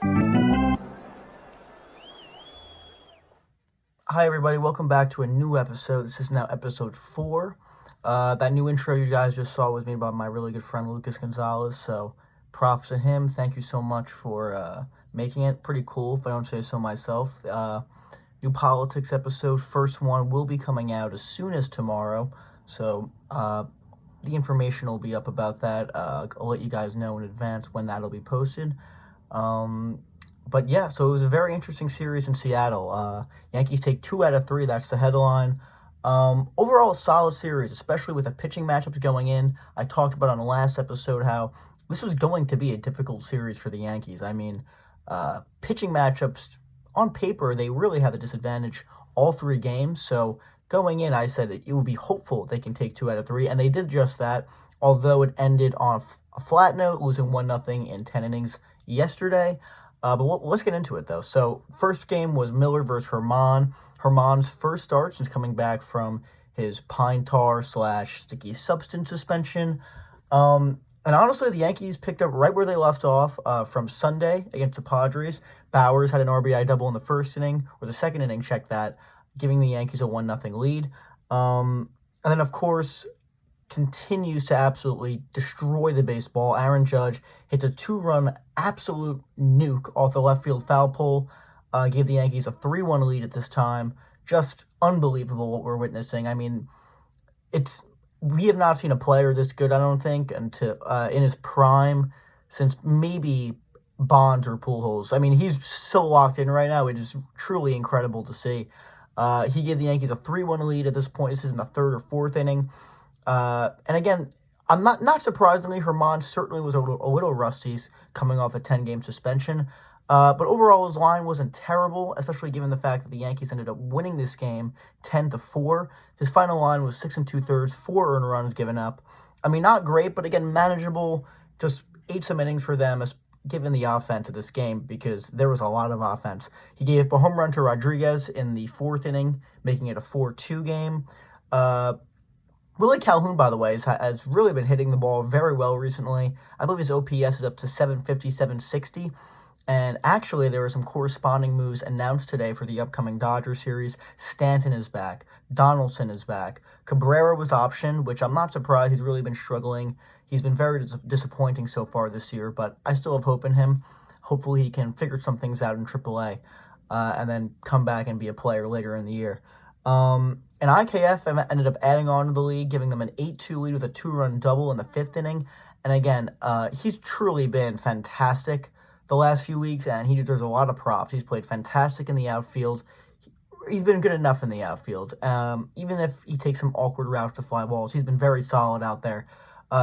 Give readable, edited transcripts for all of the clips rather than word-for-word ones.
Hi everybody, welcome back to a new episode. This is now episode 4. That new intro you guys just saw was made by my really good friend Lucas Gonzalez, so props to him. Thank you so much for making it. Pretty cool, if I don't say so myself. New politics episode, first one, will be coming out as soon as tomorrow, so the information will be up about that. I'll let you guys know in advance when that'll be posted. But yeah, so it was a very interesting series in Seattle. Yankees take 2 out of 3. That's the headline. Overall, a solid series, especially with the pitching matchups going in. I talked about on the last episode how this was going to be a difficult series for the Yankees. I mean, pitching matchups, on paper, they really have the disadvantage all 3 games. So going in, I said it would be hopeful they can take 2 out of 3, and they did just that, although it ended on a flat note, losing 1-0 in 10 innings yesterday. But let's get into it, though. So, first game was Miller versus Herman. Herman's first start since coming back from his pine tar / sticky substance suspension. And honestly, the Yankees picked up right where they left off from Sunday against the Padres. Bowers had an RBI double in the first inning, or the second inning, check that, giving the Yankees a 1-0 lead. And then, of course, continues to absolutely destroy the baseball. Aaron Judge hits a 2-run absolute nuke off the left field foul pole, gave the Yankees a 3-1 lead at this time. Just unbelievable what we're witnessing. I mean, we have not seen a player this good, I don't think, in his prime since maybe Bonds or Pujols. I mean, he's so locked in right now. It is truly incredible to see. He gave the Yankees a 3-1 lead at this point. This is in the 3rd or 4th inning. And again, I'm not surprisingly, Herman certainly was a little rusty coming off a 10-game suspension. But overall, his line wasn't terrible, especially given the fact that the Yankees ended up winning this game 10-4. His final line was 6 2/3, 4 earned runs given up. I mean, not great, but again, manageable. Just ate some innings for them, given the offense of this game, because there was a lot of offense. He gave up a home run to Rodriguez in the 4th inning, making it a 4-2 game. Willie Calhoun, by the way, has really been hitting the ball very well recently. I believe his OPS is up to 750, 760. And actually, there were some corresponding moves announced today for the upcoming Dodgers series. Stanton is back. Donaldson is back. Cabrera was optioned, which I'm not surprised. He's really been struggling. He's been very disappointing so far this year, but I still have hope in him. Hopefully, he can figure some things out in AAA and then come back and be a player later in the year. And IKF ended up adding on to the lead, giving them an 8-2 lead with a 2-run double in the 5th inning. And again, he's truly been fantastic the last few weeks, and he deserves a lot of props. He's played fantastic in the outfield. He's been good enough in the outfield. Even if he takes some awkward routes to fly balls, he's been very solid out there.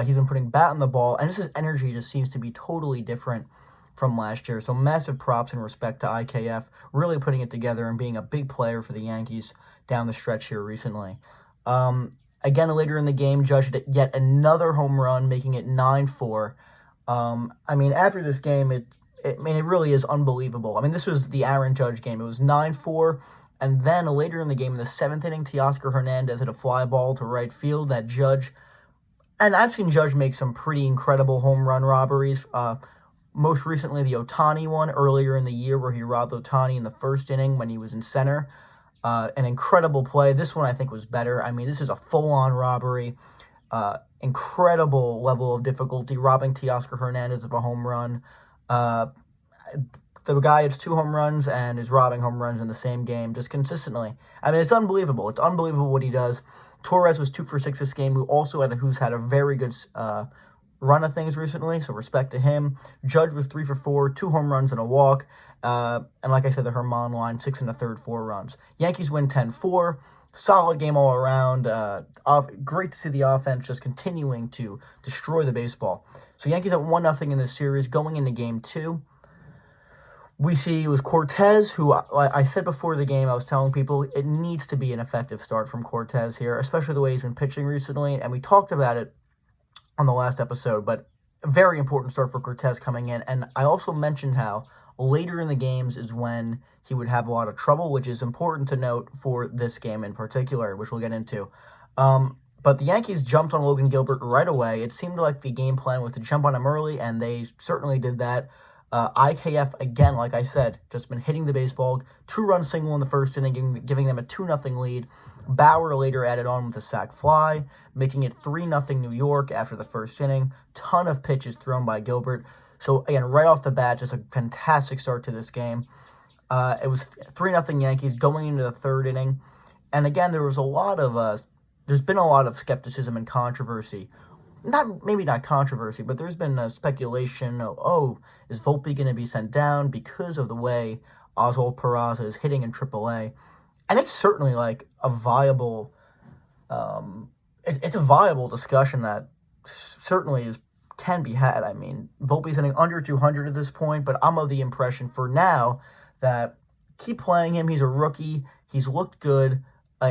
He's been putting bat on the ball, and just his energy just seems to be totally different from last year. So massive props in respect to IKF, really putting it together and being a big player for the Yankees down the stretch here recently. Again, later in the game, Judge hit yet another home run, making it 9-4. I mean, after this game, it really is unbelievable. I mean, this was the Aaron Judge game. It was 9-4, and then later in the game, in the 7th inning, Teoscar Hernandez hit a fly ball to right field that Judge, and I've seen Judge make some pretty incredible home run robberies. Most recently, the Ohtani one earlier in the year where he robbed Ohtani in the 1st inning when he was in center. An incredible play. This one I think was better. I mean, this is a full-on robbery. Incredible level of difficulty, robbing Teoscar Hernandez of a home run. The guy hits 2 home runs and is robbing home runs in the same game just consistently. I mean, it's unbelievable. It's unbelievable what he does. Torres was 2 for 6 this game, who's had a very good run of things recently, so respect to him. Judge was 3 for 4, 2 home runs and a walk. And like I said, the Herman line, 6 1/3, 4 runs. Yankees win 10-4. Solid game all around. Great to see the offense just continuing to destroy the baseball. So Yankees up 1-0 in this series. Going into game 2, we see it was Cortez, who I said before the game, I was telling people it needs to be an effective start from Cortez here, especially the way he's been pitching recently. And we talked about it on the last episode, but a very important start for Cortez coming in. And I also mentioned how later in the games is when he would have a lot of trouble, which is important to note for this game in particular, which we'll get into. But the Yankees jumped on Logan Gilbert right away. It seemed like the game plan was to jump on him early, and they certainly did that. IKF, again, like I said, just been hitting the baseball. 2-run single in the first inning, giving them a 2-0 lead. Bauer later added on with a sac fly, making it 3-0 New York after the first inning. Ton of pitches thrown by Gilbert. So, again, right off the bat, just a fantastic start to this game. It was 3-0 Yankees going into the third inning. And, again, there's been a lot of skepticism and controversy. Maybe not controversy, but there's been speculation of, is Volpe going to be sent down because of the way Oswald Peraza is hitting in AAA? And it's certainly like a viable, it's a viable discussion that certainly can be had. I mean, Volpe's hitting under 200 at this point, but I'm of the impression for now that keep playing him. He's a rookie. He's looked good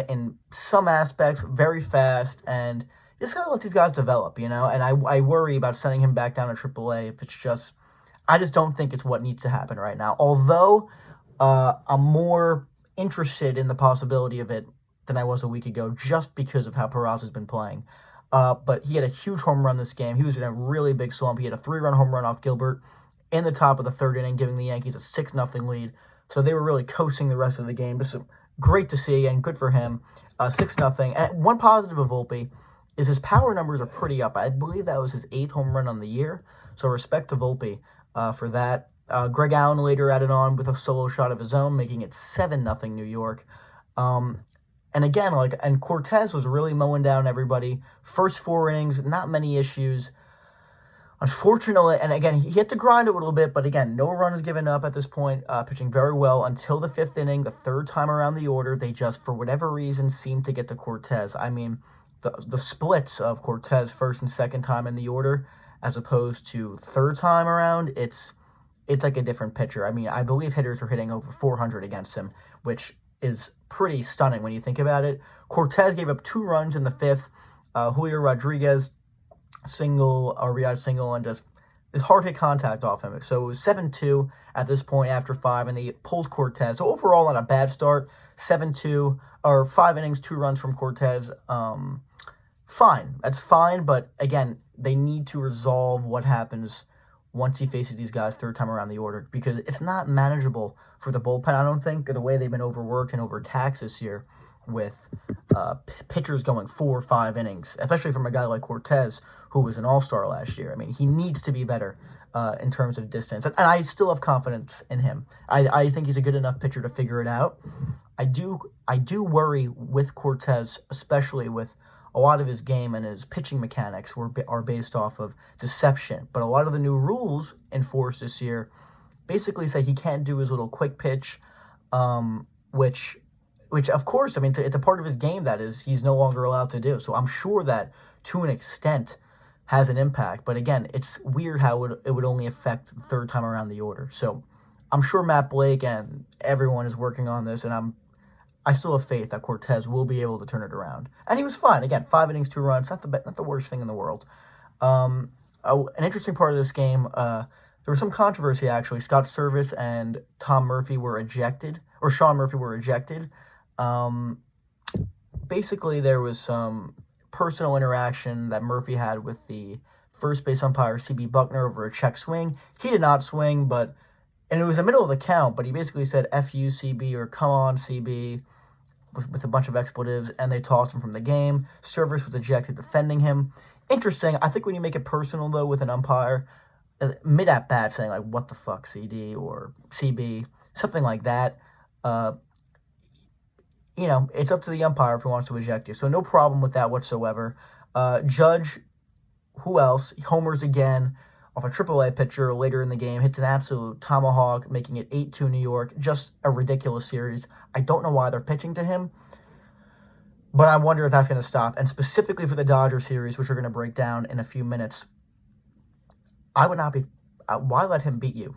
in some aspects, very fast, and just gotta let these guys develop, And I worry about sending him back down to AAA if it's just, I just don't think it's what needs to happen right now. Although I'm more interested in the possibility of it than I was a week ago, just because of how Peraza's been playing. But he had a huge home run this game. He was in a really big slump. He had a 3-run home run off Gilbert in the top of the third inning, giving the Yankees a 6-0 lead. So they were really coasting the rest of the game. Just great to see and good for him. 6-0. And one positive of Volpe is his power numbers are pretty up. I believe that was his 8th home run on the year. So respect to Volpe for that. Greg Allen later added on with a solo shot of his own, making it 7-0 New York. And again, and Cortez was really mowing down everybody. First 4 innings, not many issues. Unfortunately, and again, he had to grind a little bit, but again, no runs given up at this point, pitching very well until the 5th inning, the 3rd time around the order. They just, for whatever reason, seemed to get to Cortez. I mean, the splits of Cortez first and second time in the order, as opposed to 3rd time around, it's like a different pitcher. I mean, I believe hitters are hitting over 400 against him, which is pretty stunning when you think about it. Cortez gave up 2 runs in the 5th. Julio Rodriguez RBI single, and just his hard hit contact off him. So it was 7-2 at this point after 5, and they pulled Cortez. So overall, not a bad start. 7-2, or 5 innings, 2 runs from Cortez. Fine. That's fine, but again, they need to resolve what happens once he faces these guys 3rd time around the order, because it's not manageable for the bullpen, I don't think, the way they've been overworked and overtaxed this year with pitchers going 4 or 5 innings, especially from a guy like Cortez, who was an all-star last year. I mean, he needs to be better in terms of distance, and I still have confidence in him. I think he's a good enough pitcher to figure it out. I do worry with Cortez, especially with a lot of his game and his pitching mechanics are based off of deception. But a lot of the new rules enforced this year basically say he can't do his little quick pitch, which of course, I mean, it's a part of his game that is he's no longer allowed to do. So I'm sure that to an extent has an impact. But again, it's weird how it would only affect the 3rd time around the order. So I'm sure Matt Blake and everyone is working on this, and I still have faith that Cortez will be able to turn it around. And he was fine. Again, 5 innings, 2 runs, not the worst thing in the world. An interesting part of this game, there was some controversy, actually. Scott Servais and Sean Murphy were ejected. Basically, there was some personal interaction that Murphy had with the first base umpire, C.B. Buckner, over a check swing. He did not swing, and it was the middle of the count, but he basically said, F you, CB, or come on, CB, with a bunch of expletives, and they tossed him from the game. Servais was ejected, defending him. Interesting. I think when you make it personal, though, with an umpire, mid-at-bat saying, like, what the fuck, CD, or CB, something like that, it's up to the umpire if he wants to eject you. So no problem with that whatsoever. Judge, who else? Homers again off a AAA pitcher later in the game, hits an absolute tomahawk, making it 8-2 New York. Just a ridiculous series. I don't know why they're pitching to him, but I wonder if that's going to stop. And specifically for the Dodger series, which we're going to break down in a few minutes, I would not be... why let him beat you?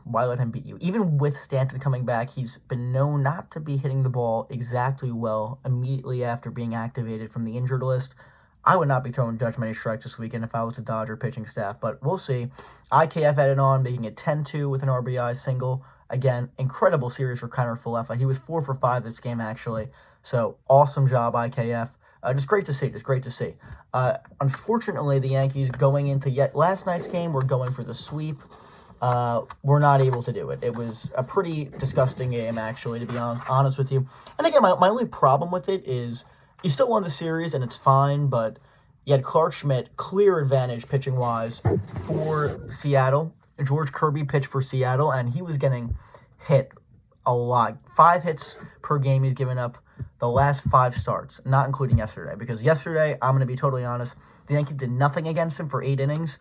Even with Stanton coming back, he's been known not to be hitting the ball exactly well immediately after being activated from the injured list. I would not be throwing Judge many strikes this weekend if I was the Dodger pitching staff, but we'll see. IKF added on, making it 10-2 with an RBI single. Again, incredible series for Kiner Falefa. He was 4 for 5 this game, actually. So, awesome job, IKF. Just great to see. Unfortunately, the Yankees going into last night's game were going for the sweep. were not able to do it. It was a pretty disgusting game, actually, to be honest with you. And again, my only problem with it is he still won the series, and it's fine, but you had Clark Schmidt, clear advantage pitching-wise for Seattle. George Kirby pitched for Seattle, and he was getting hit a lot. 5 hits per game he's given up the last 5 starts, not including yesterday. Because yesterday, I'm going to be totally honest, the Yankees did nothing against him for 8 innings.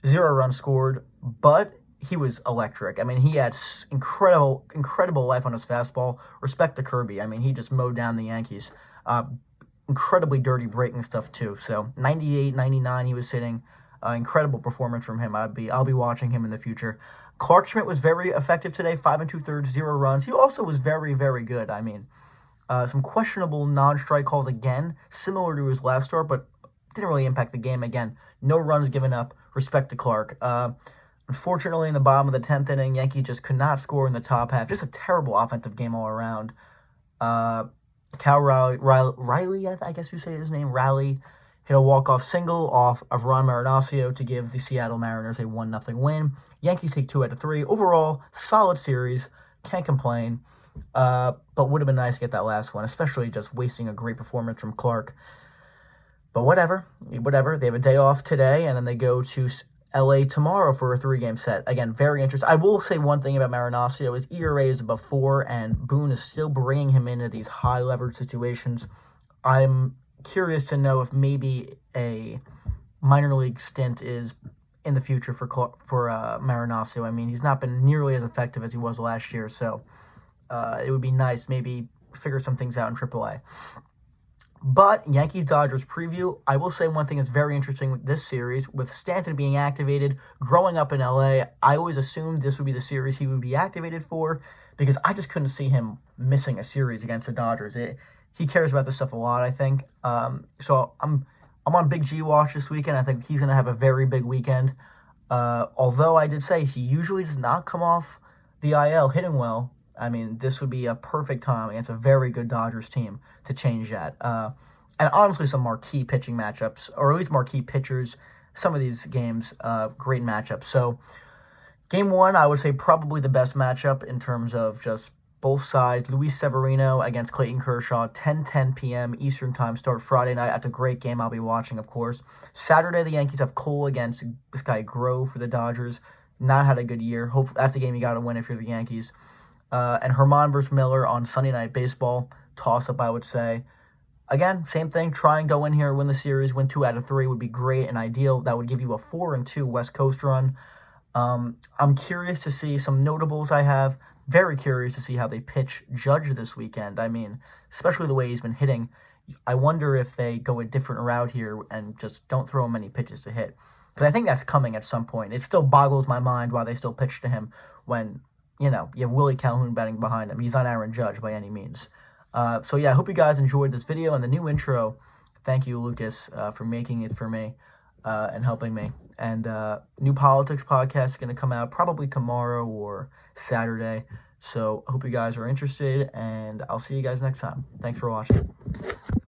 0 runs scored, but he was electric. I mean, he had incredible life on his fastball. Respect to Kirby. I mean, he just mowed down the Yankees. Incredibly dirty breaking stuff, too. So, 98, 99, he was hitting. Incredible performance from him. I'll be watching him in the future. Clark Schmidt was very effective today, 5 2/3, 0 runs. He also was very, very good. I mean, some questionable non-strike calls again, similar to his last start, but didn't really impact the game. Again, no runs given up. Respect to Clark. Unfortunately, in the bottom of the 10th inning, Yankees just could not score in the top half. Just a terrible offensive game all around. Cal Riley, I guess you say his name, Riley, hit a walk-off single off of Ron Marinaccio to give the Seattle Mariners a 1-0 win. Yankees take 2 out of 3. Overall, solid series. Can't complain. But would have been nice to get that last one, especially just wasting a great performance from Clark. But whatever. They have a day off today, and then they go to LA tomorrow for a 3-game set. Again, very interesting. I will say one thing about Marinaccio. His ERA is above 4, and Boone is still bringing him into these high-leverage situations. I'm curious to know if maybe a minor league stint is in the future for Marinaccio. I mean, he's not been nearly as effective as he was last year, so it would be nice maybe figure some things out in AAA. But Yankees-Dodgers preview, I will say one thing that's very interesting with this series, with Stanton being activated, growing up in LA, I always assumed this would be the series he would be activated for, because I just couldn't see him missing a series against the Dodgers. He cares about this stuff a lot, I think. So I'm on Big G watch this weekend. I think he's going to have a very big weekend. Although I did say he usually does not come off the IL hitting well. I mean, this would be a perfect time against a very good Dodgers team to change that. And honestly, some marquee pitching matchups, or at least marquee pitchers. Some of these games, great matchups. So, Game 1, I would say probably the best matchup in terms of just both sides. Luis Severino against Clayton Kershaw, 10:10 p.m. Eastern Time start Friday night. That's a great game I'll be watching, of course. Saturday, the Yankees have Cole against this guy Grove for the Dodgers. Not had a good year. Hopefully, that's a game you got to win if you're the Yankees. And Herman versus Miller on Sunday Night Baseball. Toss-up, I would say. Again, same thing. Try and go in here, win the series, win 2 out of 3 would be great and ideal. That would give you a 4-2 West Coast run. I'm curious to see some notables I have. Very curious to see how they pitch Judge this weekend. I mean, especially the way he's been hitting. I wonder if they go a different route here and just don't throw him many pitches to hit. Because I think that's coming at some point. It still boggles my mind why they still pitch to him when, you have Willie Calhoun batting behind him. He's not Aaron Judge by any means. So, yeah, I hope you guys enjoyed this video and the new intro. Thank you, Lucas, for making it for me and helping me. And new politics podcast is going to come out probably tomorrow or Saturday. So, I hope you guys are interested, and I'll see you guys next time. Thanks for watching.